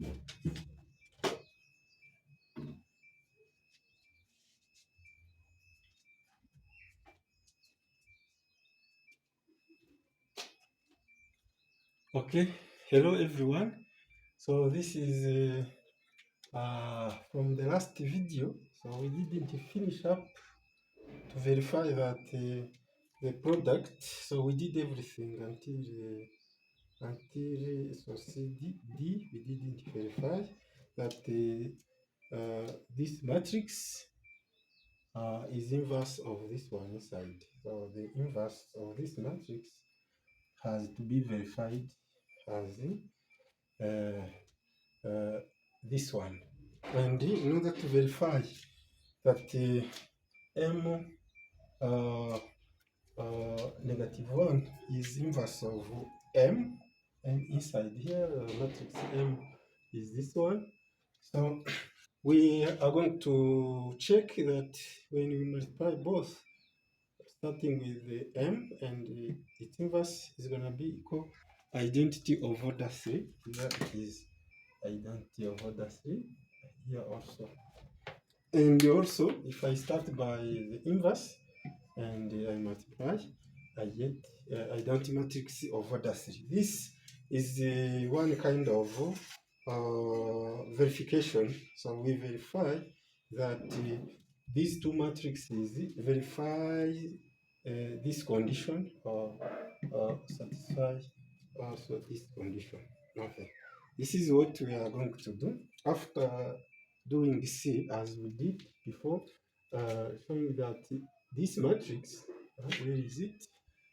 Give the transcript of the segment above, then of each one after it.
Okay, hello everyone. So this is from the last video. So we didn't finish up to verify that the product. So we did everything until so CD. We didn't verify that this matrix is inverse of this one inside. So the inverse of this matrix has to be verified as this one. And in order to verify that m -1 is inverse of m, and inside here matrix m is this one. So we are going to check that when we multiply both, starting with the m and its inverse is going to be equal identity of order 3. Here it is identity of order 3. Here also. And also, if I start by the inverse and I multiply, I get identity matrix of order 3. This is one kind of verification. So we verify that these two matrices verify this condition or satisfy also this condition. Okay. This is what we are going to do after doing C as we did before, showing that this matrix, where is it?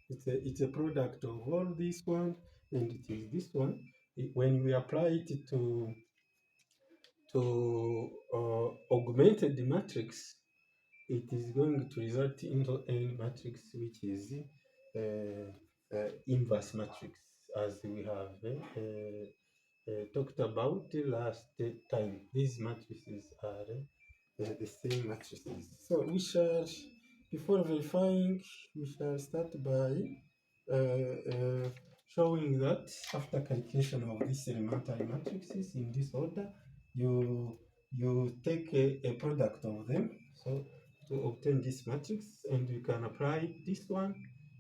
It's a product of all this one, and it is this one. When we apply it to augmented matrix, it is going to result into a matrix which is inverse matrix, as we have talked about last time. These matrices are the same matrices. So we shall, before verifying, we shall start by showing that after calculation of these elementary matrices in this order, you take a product of them. So to obtain this matrix, and you can apply this one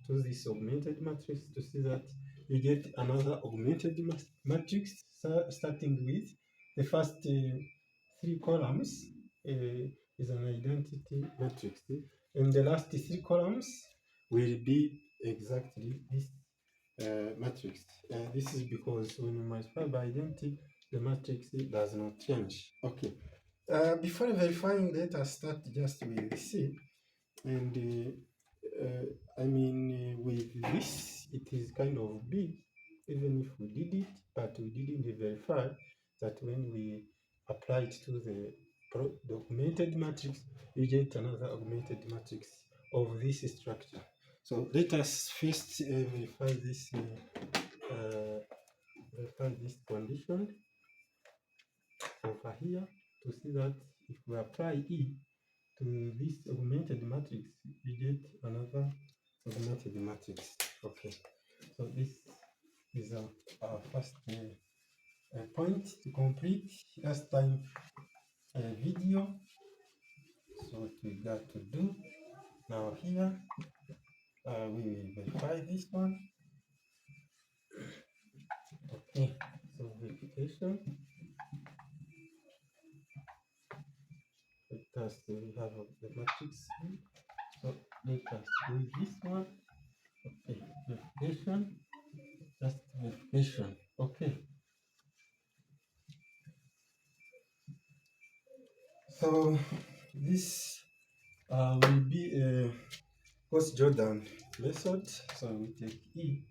to this augmented matrix to see that you get another augmented matrix starting with the first three columns is an identity matrix, and the last three columns will be exactly this matrix. This is because when you multiply by identity, the matrix does not change. Okay. Before verifying, let us start just with C. And with this, it is kind of big, even if we did it, but we didn't verify that when we apply it to the augmented matrix, you get another augmented matrix of this structure. So let us first verify this condition over here to see that if we apply E to this augmented matrix, we get another augmented matrix. Okay, so this is our first point to complete last time video. So what we got to do now here, we will verify this one. Okay, so verification. Let us we have the matrix. So let us do this one. Okay, verification. Just verification. Okay. So this will be a Gauss-Jordan method. So we take E,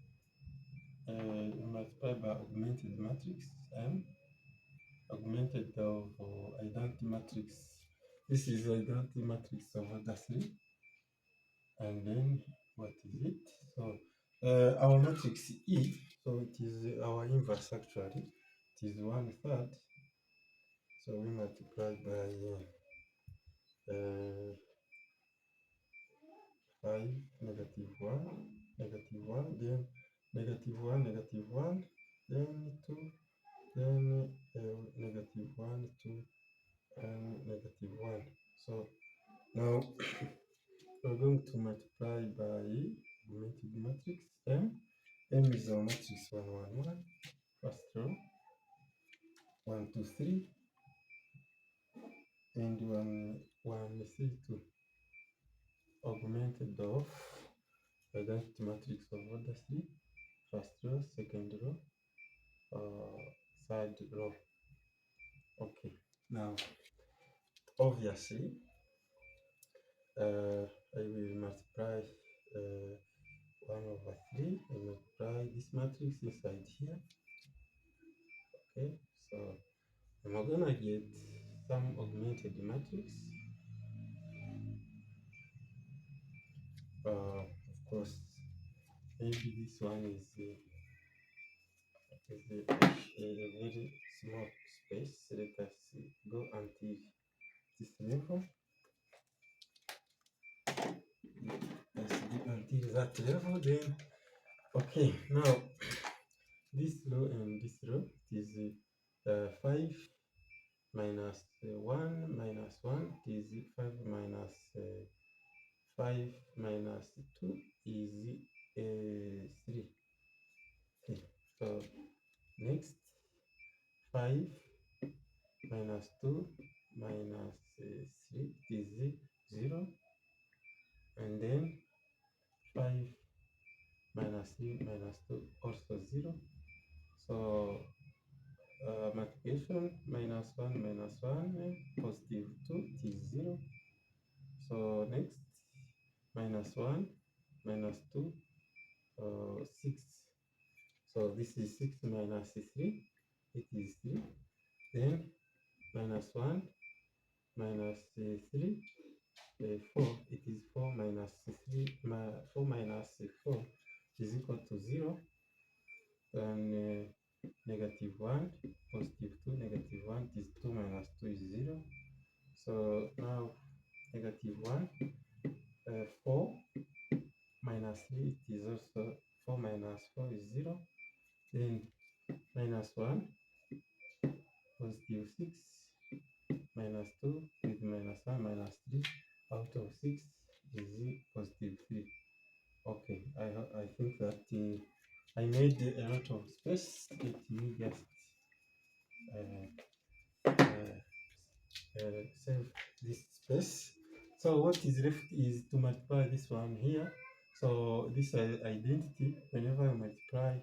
multiply by augmented matrix M, augmented of identity matrix. This is identity matrix of order 3. And then what is it? So our matrix E, so it is our inverse actually. It is 1/3. So we multiply by 5, -1, -1, then -1, -1, then 2, then negative 1 to negative 1. So now we're going to multiply by augmented matrix M. M is our matrix 1, 1, 1, first row, 1, 2, 3, and 1, 1, 3, 2, augmented of identity matrix of order 3, first row, second row, third row. Okay, now obviously I will multiply 1 over 3 and multiply this matrix inside here. Okay, so I'm gonna get some augmented matrix. Of course, maybe this one is a very small space. Let us go until this level. Let's go until that level. Then, okay, now this row and this row is 5 minus 1 minus 1 is 5 minus 5 minus 2 is 3. Okay, so next 5 minus 2 minus 3 is 0, and then 5 minus 3 minus 2 also 0. So multiplication minus 1 minus 1 positive 2 is 0. So next minus 1 minus 2 6. So this is 6 minus 3, it is 3. Then minus 1 minus 3, 4, it is 4 minus 3, 4 minus 4 is equal to 0. Then negative 1, positive 2, negative 1 is 2 minus 2 is 0. So now negative 1, 4 minus 3, it is also 4 minus 4 is 0. Then minus 1, positive 6, minus 2 with minus 1, minus 3, out of 6 is positive 3. Okay, I think that I made a lot of space. Let me just save this space. So what is left is to multiply this one here. So this identity, whenever I multiply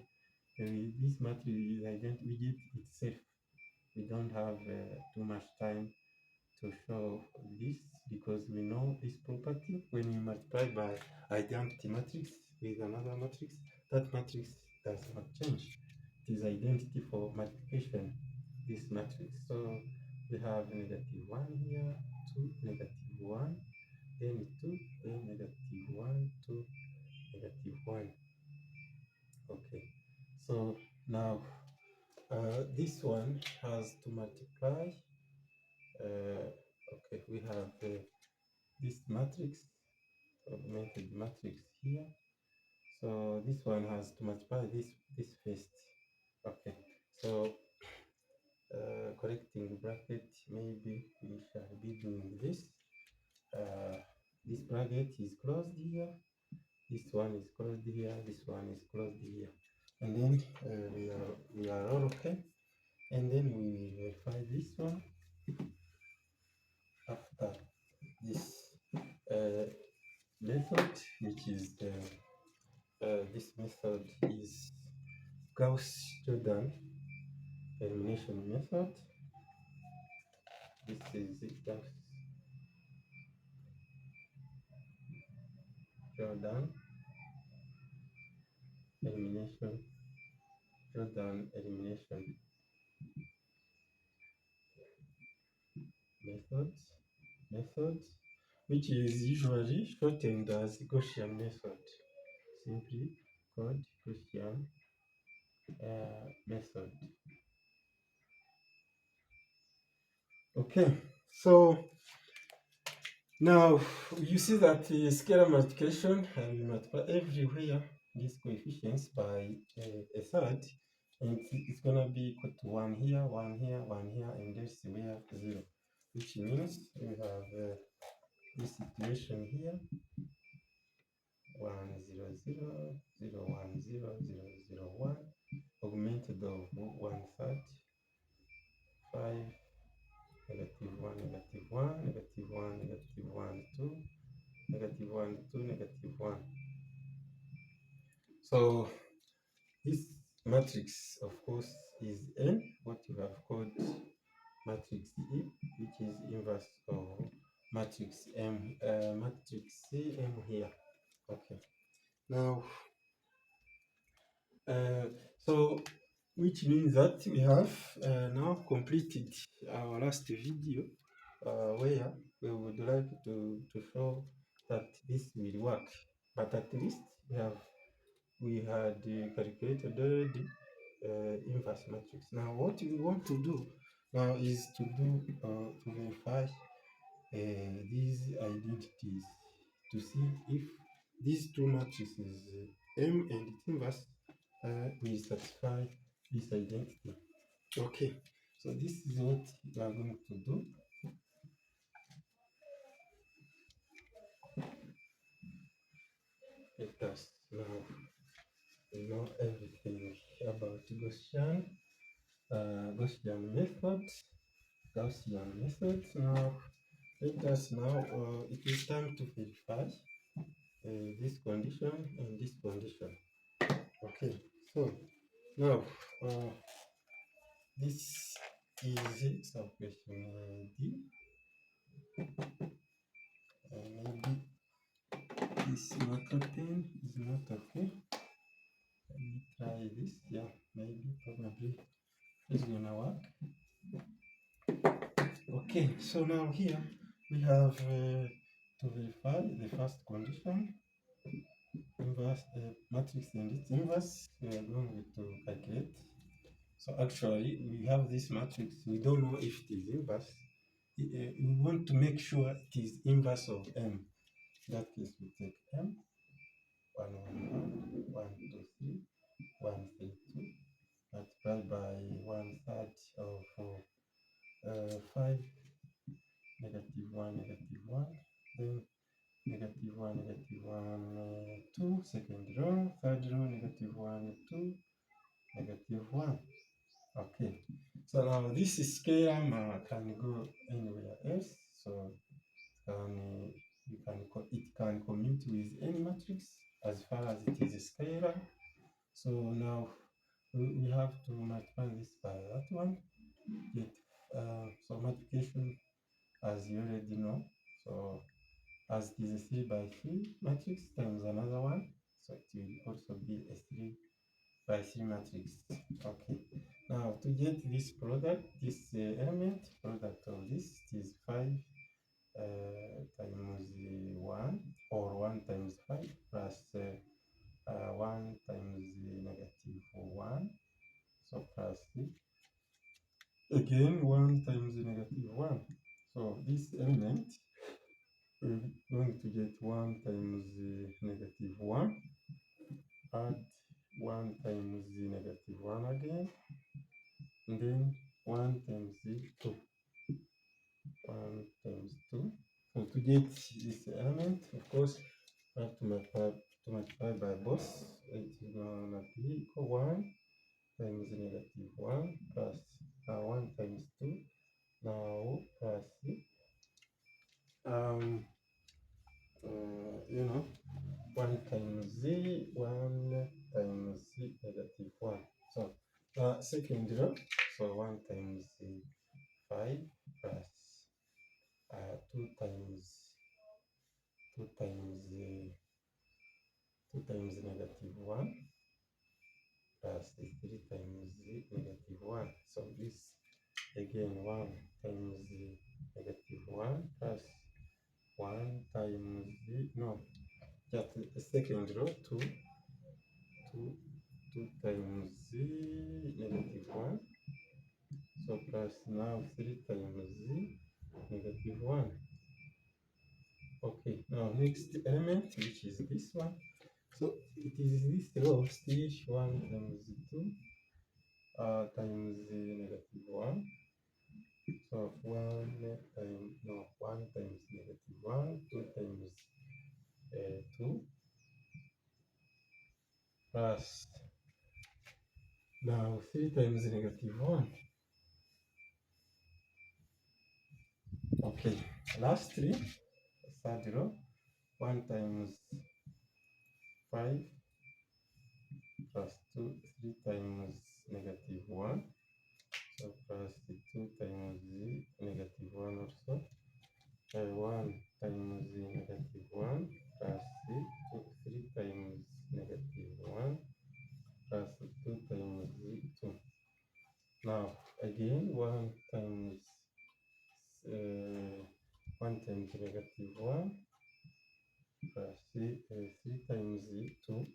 this matrix identity, we get itself. We don't have too much time to show this because we know this property. When we multiply by identity matrix with another matrix, that matrix does not change. It is identity for multiplication, this matrix. So we have negative 1 here, 2, negative 1, then 2, then negative 1, 2, negative 1. Okay, so now this one has to multiply. Okay, we have this matrix, augmented matrix here. So this one has to multiply this first. Okay, so correcting bracket, maybe we shall be doing this. This bracket is closed here, this one is closed here, this one is closed here, and then we are all okay. And then we will verify this one after this method, which is this method is Gauss-Jordan elimination method. This is Gauss-Jordan elimination, Jordan elimination method, which is usually shortened as Gaussian method. Simply called Gaussian method. Okay, so now you see that the scalar multiplication, I will multiply everywhere these coefficients by a third, and it's gonna be equal to 1 here, 1 here, 1 here, and this we have 0, which means we have this situation here 1 0 0 0 1 0 0 0 1 augmented of 1 third 5 negative 1 negative 1 negative 1 negative 1 2 negative 1 2 negative 1. So this matrix, of course, is n, what you have called matrix E, which is inverse of matrix M, matrix C M here. Okay. Now, so which means that we have now completed our last video where we would like to show that this will work, but at least we had calculated already inverse matrix. Now what we want to do now is to verify these identities to see if these two matrices M and its inverse will satisfy this identity. Okay, so this is what we are going to do. Let us now know everything about Gaussian methods. Now, let us now, it is time to verify this condition and this condition. Okay, so now this is subquestion D. Maybe this motor pen is not okay. Let me try this. Yeah, maybe probably it's gonna work. Okay, so now here we have to verify the first condition, inverse matrix and its inverse. We are going to calculate. So actually, we have this matrix. We don't know if it is inverse. We want to make sure it is inverse of M. In that case, we take M 1 1 1 1 2 3 1 3 2 multiplied by 1/3 of 5 negative 1 negative 1, then negative 1 negative 1 2, second row, third row negative 1 2 negative 1. Okay, so now this scalar can go anywhere else, so it can commute with any matrix as far as it is scalar. So now we have to multiply this by that one. Get so multiplication, as you already know. So as it is a 3 by 3 matrix times another one, so it will also be a 3 by 3 matrix. Okay. Now to get this product, this element product of this, it is 5 times 1 or 1 times 5 plus 1 times negative 1, so plus 3 again 1 times negative 1. So this element we're going to get 1 times negative 1, add 1 times negative 1 again, and then 1 times 2, 1 times 2. So to get this element, of course, I have to multiply by both. It is going to be equal 1 times negative 1 plus 1 times 2, now plus you know, 1 times z, 1 times negative 1. So second row, so 1 times 5 plus 2 times 2 times 2 times negative 1 plus 3 times negative 1. So this again 1 times negative 1 plus 1 times no, just the second row 2 times negative 1. So plus now 3 times negative 1. Okay, now next element, which is this one. So it is this row still 1 times 2 times negative 1. So 1 times, no, 1 times negative 1, 2 times 2, plus now 3 times negative 1. Okay, lastly, third row, 1 times 5 plus 2, 3 times negative 1. So plus 2 times negative 1 also. 1 times negative 1 plus 3 times negative 1 plus 2 times 2. Now again 1 times negative 1 plus 3 times 2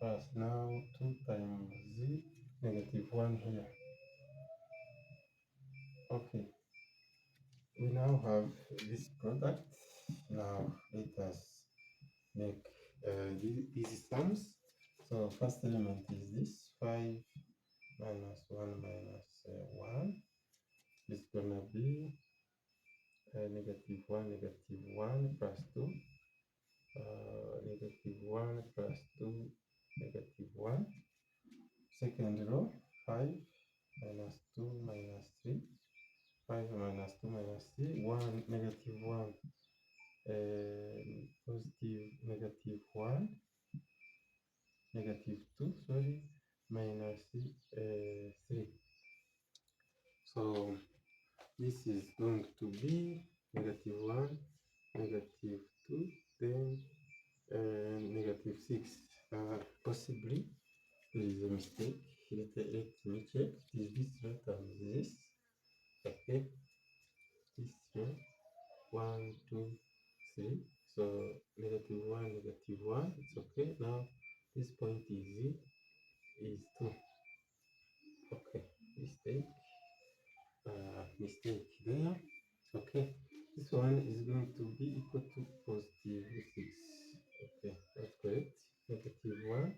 plus now 2 times negative 1 here. Okay, we now have this product. Now let us make these sums. So first element is this 5 minus 1 minus 1 is gonna be negative 1 plus 2, negative 1 plus 2, negative 1. Second row, 5 minus 2 minus 3, 5 minus 2 minus 3, 1, negative 1, positive negative 1, negative 2, sorry, minus 3. So this is going to be negative 1, negative 2, then negative 6. Possibly there is a mistake. Let me check. Is this row times this? Okay. This row 1, 2, 3. So negative 1, negative 1. It's okay. Now this point is 2. Okay. Mistake there. Okay. This one is going to be equal to positive 6. Okay, that's correct. Negative 1,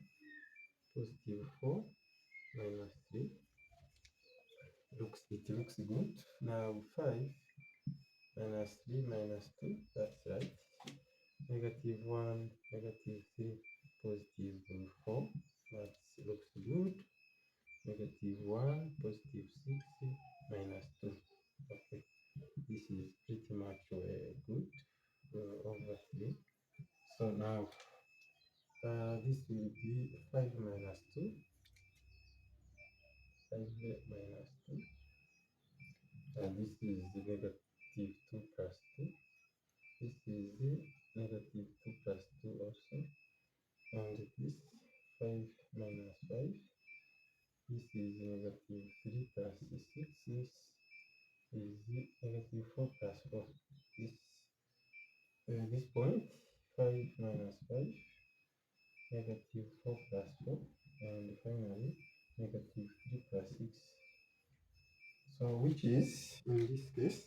positive 4, minus 3. It looks good. Now 5 minus 3 minus 2, that's right. Negative 1, negative 3, positive 4, that looks good. Negative 1, positive 6, minus 2. Okay, this is pretty much good over 3. So now this will be 5 minus 2, 5 minus 2. And this is the negative 2 plus 2. This is the negative 2 plus 2 also. And this 5 minus 5. This is negative 3 plus 6. This is the negative 4 plus 4. This point, 5 minus 5, negative 4 plus 4. And finally, negative 3 plus 6. So which is, in this case,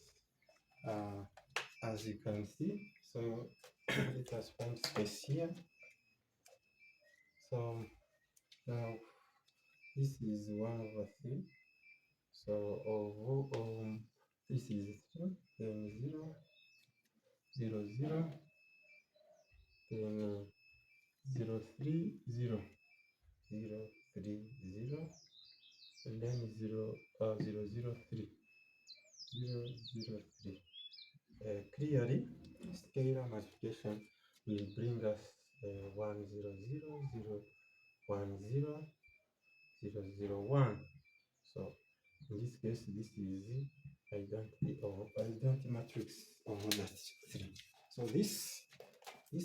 as you can see, so let us find space here. So now this is 1 over 3. So this is 3, then 0, 0, 0, then 0, 3, 0, 0, 3, 0, and then 0, 0, 0, 3, 0, 0, 3. Clearly, scalar multiplication will bring us 1, 0, 0, 0, 1, 0, 0, 0, 1. So in this case, this is the identity matrix of that 3. So this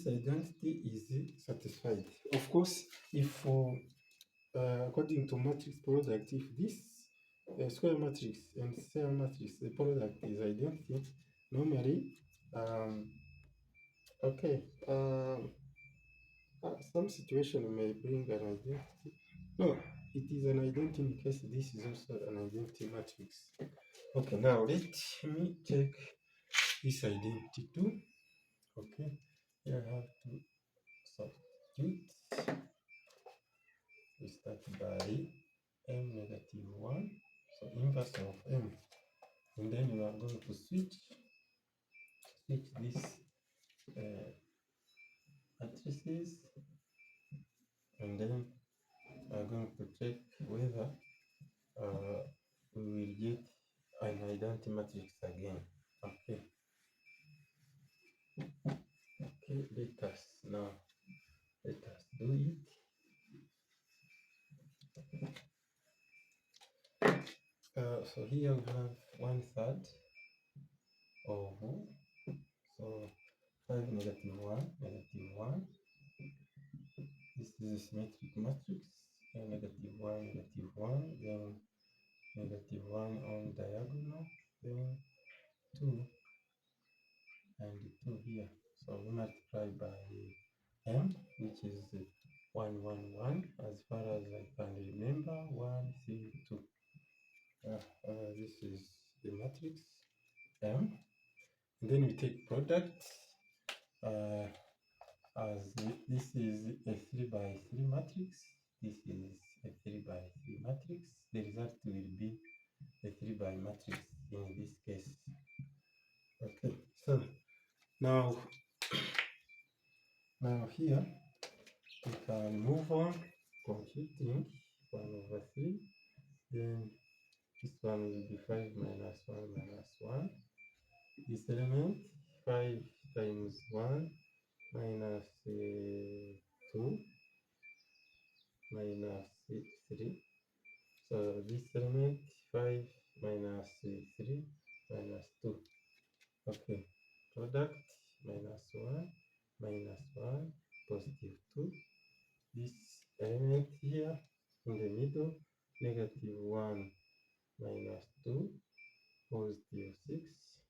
identity is satisfied. Of course, if according to matrix product, if this square matrix and cell matrix, the product is identity, normally, okay, some situation may bring an identity. No, it is an identity in case this is also an identity matrix. Okay, now let me check this identity too. Okay, here I have to substitute. We start m negative 1, so inverse of m. And then you are going to switch this matrices, and then we are going to check whether we will get an identity matrix again. Okay, let us do it. So here we have 1/3 of, so 5 negative 1 negative 1. This is a symmetric matrix. Negative 1 negative 1, then negative 1 on diagonal, then 2 and 2 here. So we multiply by m, which is 1 1 1, as far as I can remember. 1 3 2. This is the matrix m. And then we take product, as this is a 3 by 3 matrix. This is a 3 by 3 matrix. The result will be a 3 by matrix in this case. Okay, so now here we can move on computing 1/3. Then this one will be 5 minus 1 minus 1. This element 5 times 1 minus 2 minus 3. So this element 5 minus 3 minus 2. Okay, product minus 1 minus 1 positive 2. This element here in the middle, negative 1 minus 2 positive 6.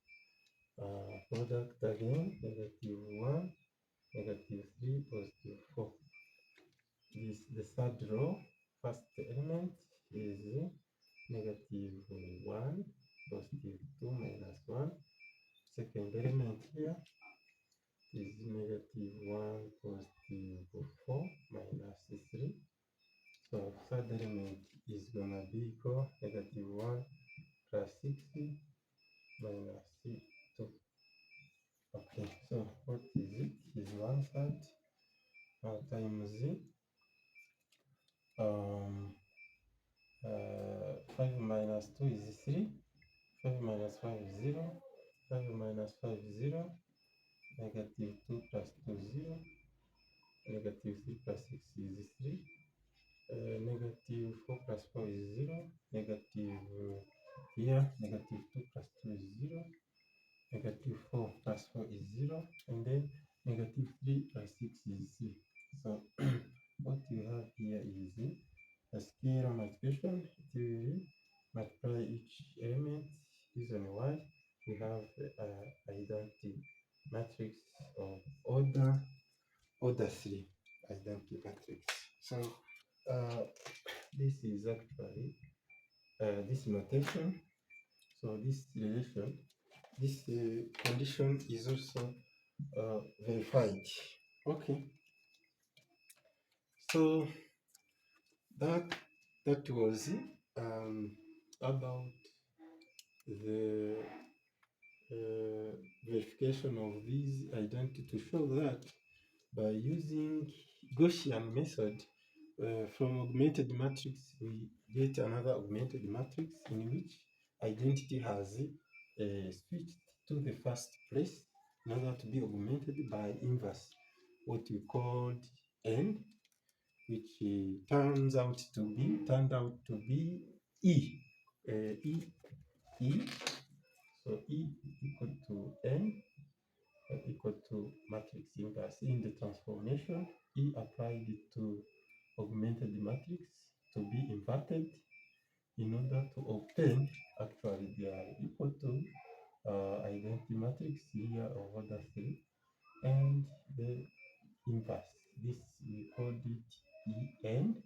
Product again, negative 1 negative 3 positive 4. This the third row. First element is negative 1 positive 2 minus 1. Second element here is negative 1 positive 4 minus 3. So third element is gonna be equal negative 1 plus 6 minus 2. Okay, so what is it? Is 1/3 times 5 minus 2 is 3. 5 minus 5 is 0. 5 minus 5 is 0. Negative 2 plus 2 is 0. Negative 3 plus 6 is 3. Negative 4 plus 4 is 0. Negative here, negative 2 plus 2 is 0. Negative 4 plus 4 is 0. And then negative 3 plus 6 is 3. So what you have here is a scalar multiplication. It will multiply each element. Reason why we have identity matrix of order 3 identity matrix. So this is actually this notation. So this relation, this condition is also verified. Okay, so that was about the verification of these identity, to show that by using Gaussian method from augmented matrix, we get another augmented matrix in which identity has switched to the first place in order to be augmented by inverse, what we called n, which turned out to be E. So E equal to n equal to matrix inverse. In the transformation, E applied to augmented matrix to be inverted in order to obtain, actually they are equal to identity matrix here of order 3 and the inverse. This we called it En,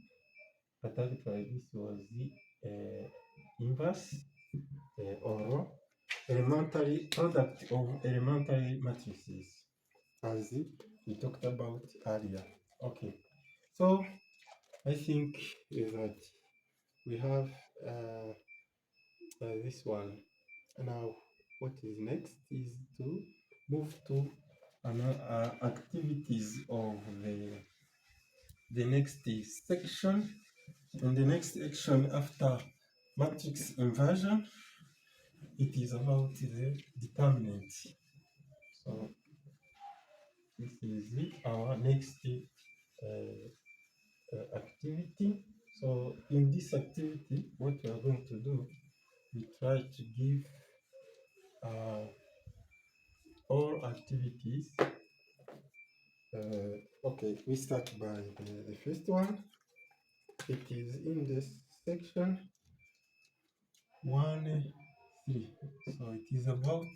but actually this was the inverse or elementary product of elementary matrices, as we talked about earlier. Okay, so I think that we have this one. Now, what is next is to move to activities of the next section. And the next section after matrix inversion, it is about the determinant. So this is our next activity. So in this activity, what we are going to do, we try to give all activities. Okay, we start by the first one. It is in this section 1.3. So it is about,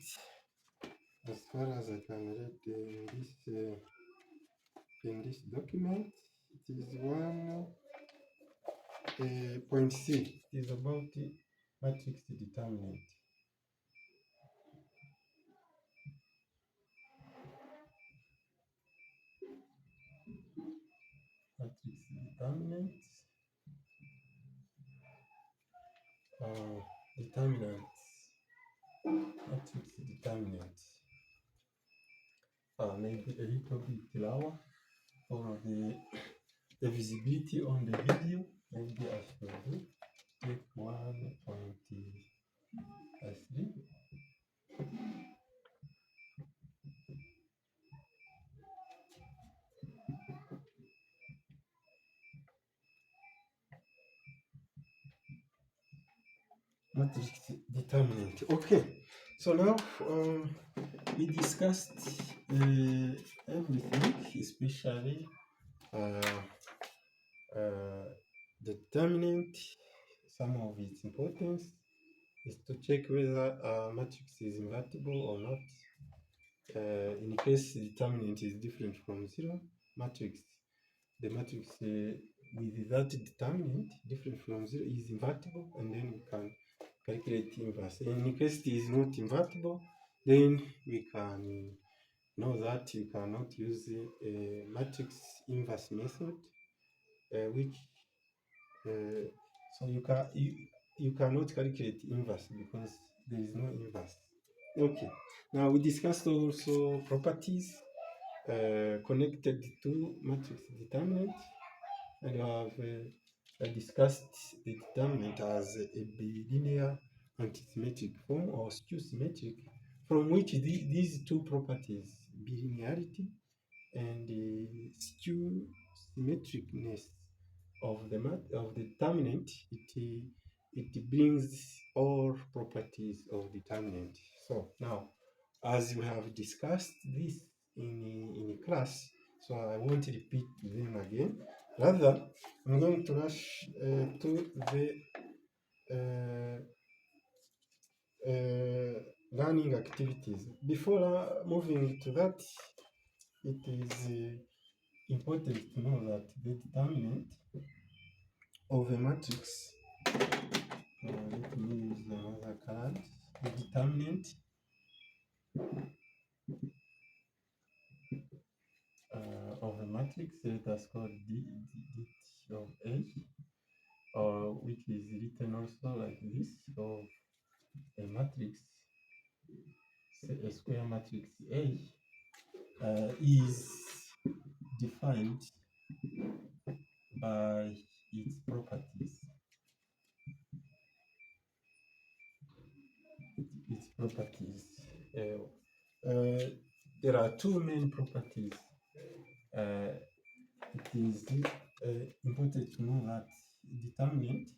as far as I can read in this document, it is 1.c. It is about the matrix determinant. Matrix determinant. Determinants. Matrix determinant. Maybe a little bit lower for the visibility on the video. Maybe I should take 1.3. Matrix determinant. Okay, so now we discussed everything, especially determinant. Some of its importance is to check whether a matrix is invertible or not. In case determinant is different from zero, the matrix with that determinant different from zero is invertible, and then we can calculate inverse. In case it is not invertible, then we can know that you cannot use a matrix inverse method, which so you cannot calculate inverse because there is no inverse. Okay, now we discussed also properties connected to matrix determinant, and we have discussed the determinant as a bilinear antisymmetric form or skew-symmetric, from which these two properties, bilinearity and the skew-symmetricness of the determinant, it brings all properties of determinant. So now, as we have discussed this in class, so I won't repeat them again. Rather, I'm going to rush to the learning activities. Before moving to that, it is important to know that the determinant of a matrix, let me use another card, the determinant of a matrix, let us call d of A, or which is written also like this, of a matrix, say a square matrix A, is defined by its properties. There are two main properties. It is important to know that determinant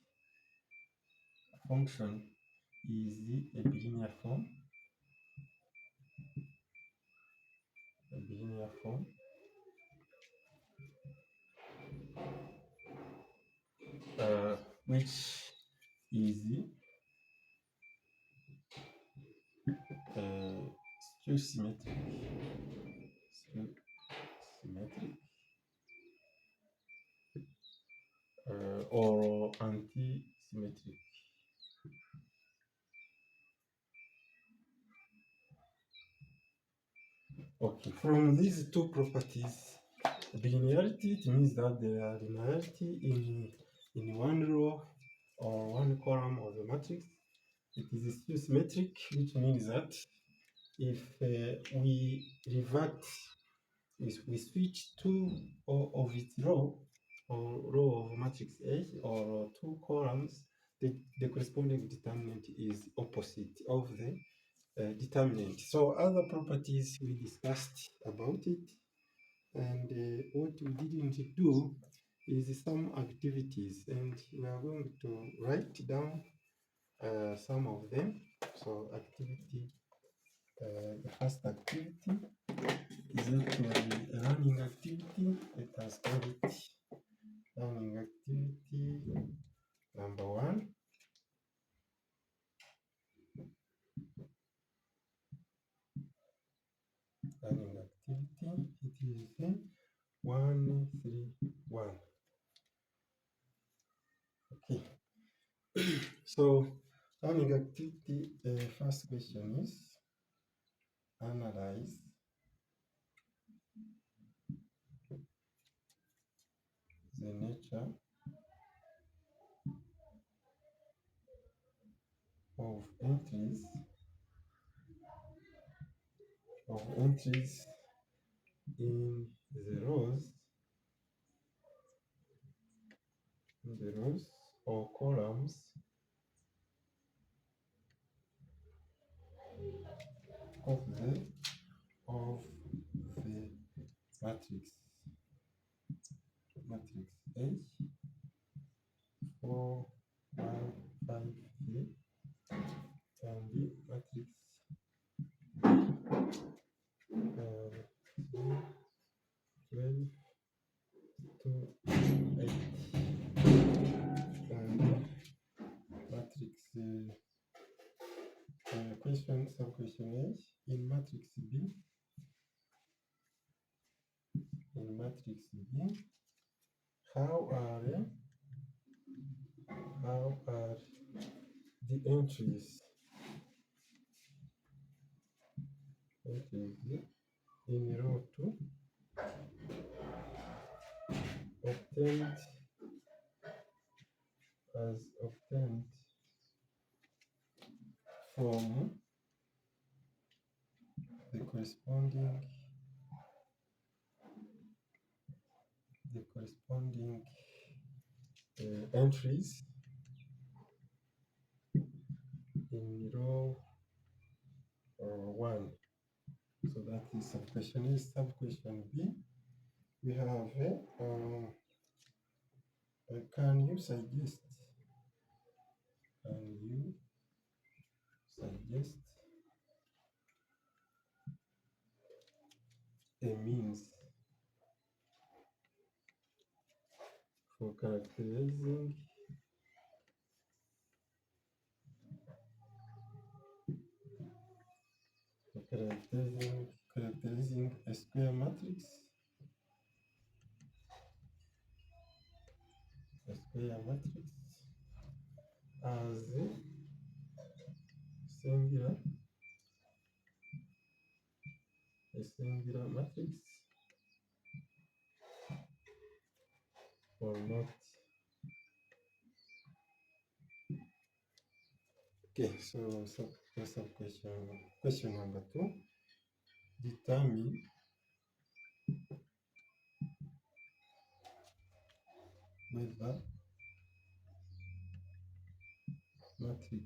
function is a bilinear form. Which is skew-symmetric. Or anti-symmetric. Okay, from these two properties, bilinearity, it means that there are linearity in one row or one column of the matrix, it is still symmetric, which means that if we revert, we switch two of its row or row of matrix A or two columns, the corresponding determinant is opposite of the determinant. So other properties we discussed about it, and what we didn't do is some activities, and we are going to write down some of them. So activity, the first activity is actually a learning activity. Let us call it learning activity number 1. Learning activity, it is 131. Okay. So learning activity, first question is analyze the nature of entries in the rows or columns of the matrix A 4 1 5 3 and the matrix 3 12 2 8 and matrix question sub-question A in matrix B. In matrix B, how are the entries in row 2 obtained from the corresponding entries in row 1. So that is sub-question A. Sub-question B, we have can you suggest a means for characterizing a square matrix, as a singular matrix or not? Okay, so question number 2, determine whether matrix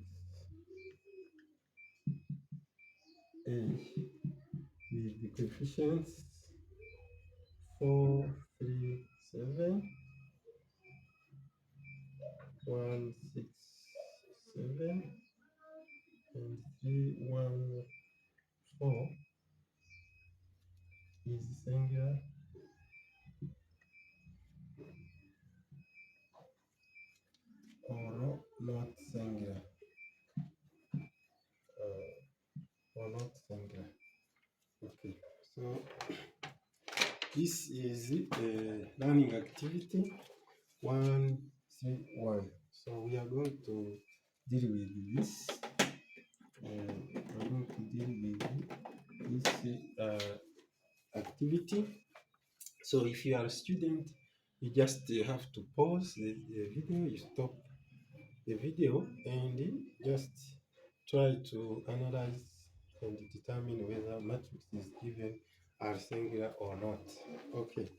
A with the coefficients 4 3 7 1 6 7 and 3 1 4 is singular or not singular, or not singular. Okay, so this is learning activity 131. So we are going to deal with this. We're going to deal with this activity. So if you are a student, you just have to pause the video, you stop the video and just try to analyze and determine whether matrices given are singular or not. Okay,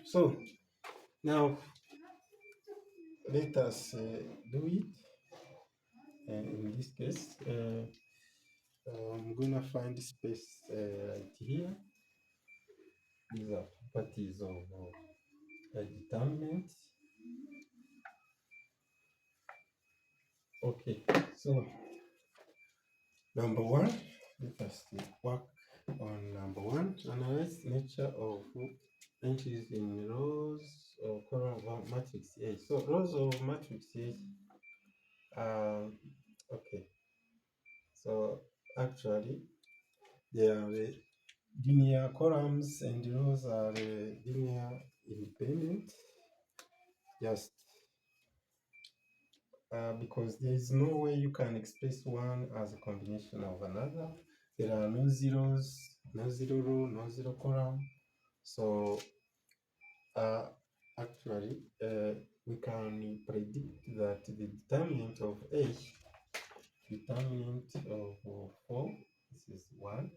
so now let us do it. In this case, I'm gonna find space right here. These are properties of a determinant. Okay, so number one, let us work on number one. Analyze nature of entries in rows or column of matrix A. So rows of matrix A. Okay. So actually, they are linear columns and rows are linear independent. Just because there is no way you can express one as a combination of another. There are no zeros, no zero row, no zero column. So actually, we can predict that the determinant of A, determinant of 4, this is 1,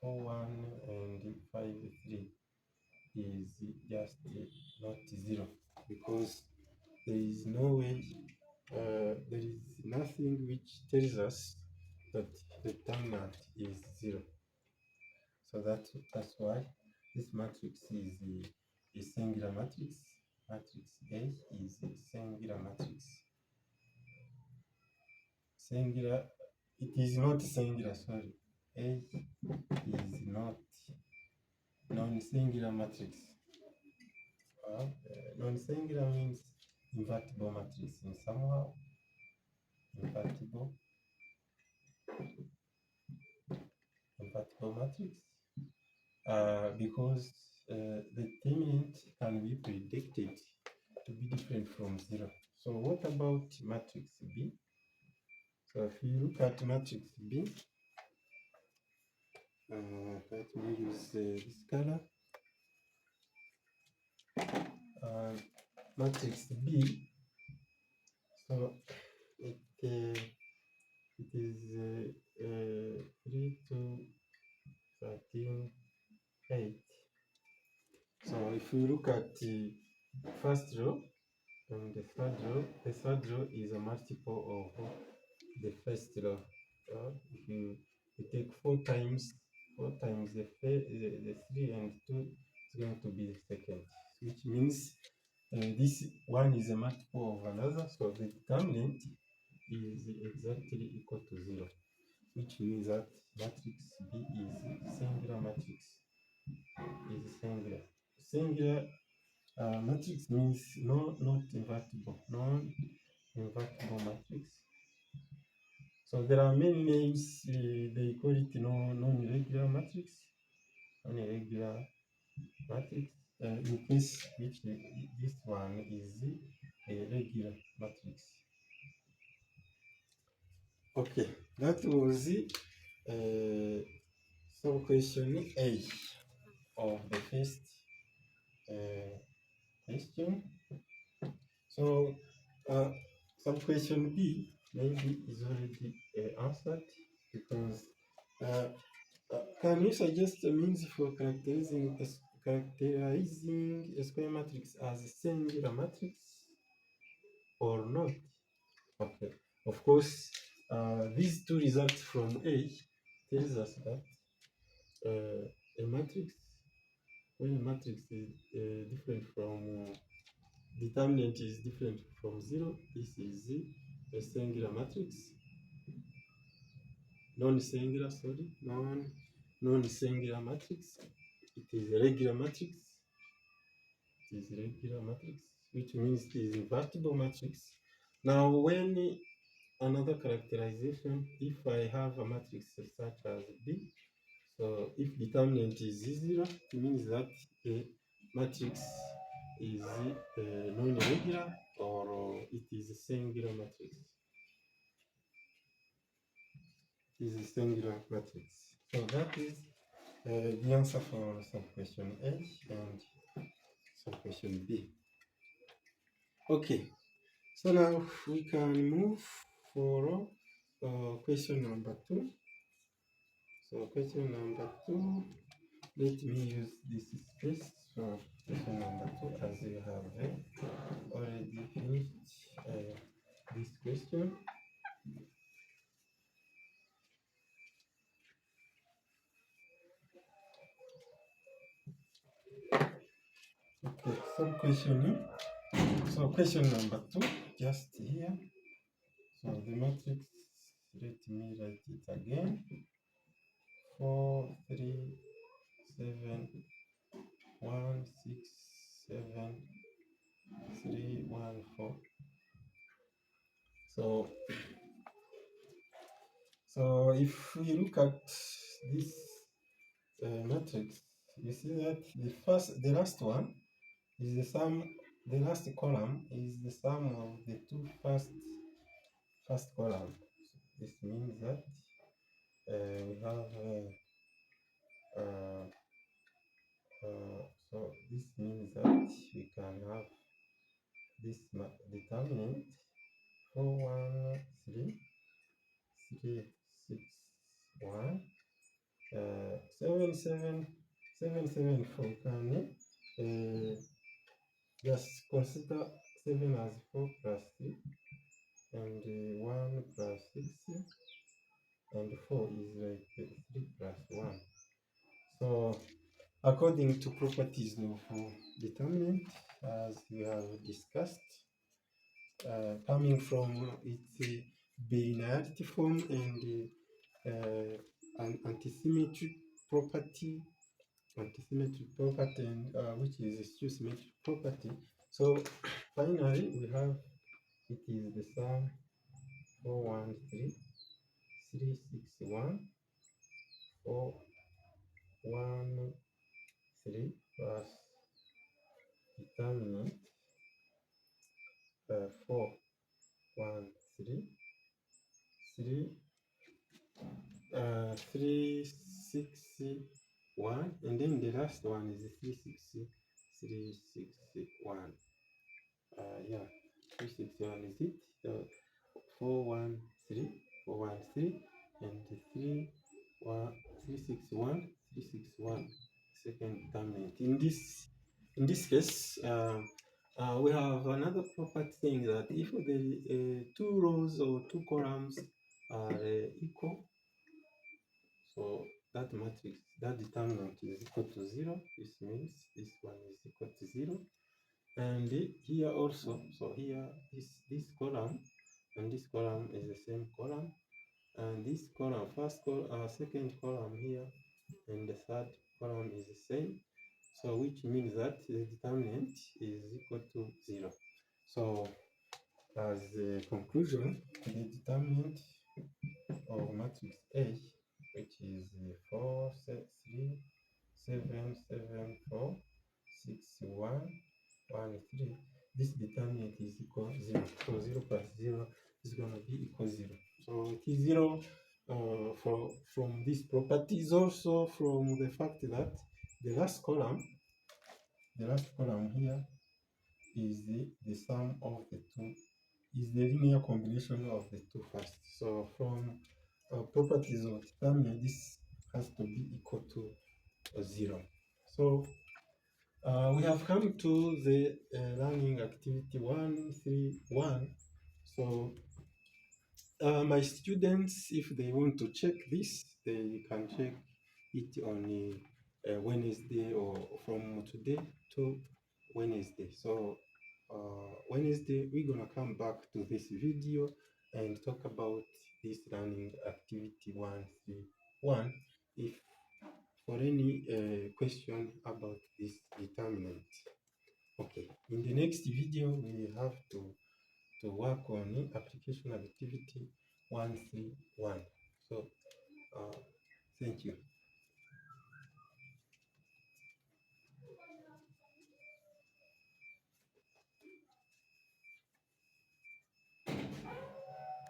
4, 1, and 5, 3, is just not 0, because there is no way, there is nothing which tells us that the determinant is 0. So that's why this matrix is a singular matrix. Matrix A is a singular matrix. Singular, it is not singular, sorry. A is not non-singular matrix. Non-singular means invertible matrix in somehow. Invertible matrix. Because the determinant can be predicted to be different from 0. So what about matrix B? So if you look at matrix B, let me use this color. Matrix B, so it is 3, 2, 13, 8. So if you look at the first row and the third row is a multiple of the first row. If you take 4 times the 3 and 2, it's going to be the second, which means this one is a multiple of another, so the determinant is exactly equal to 0, which means that matrix B is singular matrix. Is singular. Singular matrix means not invertible, non-invertible matrix. So there are many names. They call it non-irregular matrix, non-irregular matrix. In case which this one is a regular matrix. Okay, that was some question A of the first question. So some question B maybe is already answered, because can you suggest a means for characterizing a square matrix as a singular matrix or not? Okay, of course, these two results from A tells us that a matrix, when a matrix is different from determinant is different from 0, this is a singular matrix. Non-singular matrix. It is a regular matrix. Which means it is invertible matrix. Now, when another characterization, if I have a matrix such as B, so if determinant is 0, it means that the matrix is non-irregular, or it is a singular matrix. It is a singular matrix. So that is the answer for some question A and some question B. Okay, So now we can move for question number 2. So question number 2, let me use this space for question number 2 as you have already finished this question. Okay, so question number 2, just here. So the matrix, let me write it again. 4, 3, 7, 1, 6, 7, 3, 1, 4. So if we look at this matrix, you see that the last one is the sum. The last column is the sum of the two first column. This means that we have so this means that we can have this determinant 4, 1, 3, 3, 6, 1, 7, 7, 7, 7, 4. Can just consider 7 as 4 plus 3, and 1 plus 6, and 4 is like 3 plus 1. So according to properties of determinant, as we have discussed, coming from its binarity form and an antisymmetric property, and which is a skew symmetric property. So finally we have it is the sum 4, 1, 3, 3, 6, 1, 4, 1, 3 plus determinant 4, 1, 3, 3, 3, 6, 1, and then the last one is 3, 6, 3, 6, 1. Yeah, 3, 6, 1 is it? 4, 1, 3, 4, 1, 3, and 3, 1, 3, 6, 1, 3, 6, 1. Second determinant. In this case, we have another property saying that if the two rows or two columns are equal, so that matrix, that determinant is equal to 0. This means this one is equal to 0. And here also, so here this column and this column is the same column, and this column, second column here, and the third column is the same. So which means that the determinant is equal to 0. So as a conclusion, the determinant of matrix A, which is 4, 3, 7, 7, 4, 6, 1, 1, 3, this determinant is equal to 0. So 0 plus 0 is going to be equal to 0. So it is 0 from these properties, also from the fact that the last column here is the sum of the two, is the linear combination of the two first. So from properties of determinant, this has to be equal to 0. So we have come to the learning activity 131. So my students, if they want to check this, they can check it on Wednesday, or from today to Wednesday. So Wednesday, we're gonna come back to this video and talk about this learning activity 131. If for any question about this determinant. Okay, in the next video, we have to work on application activity 131. So, thank you.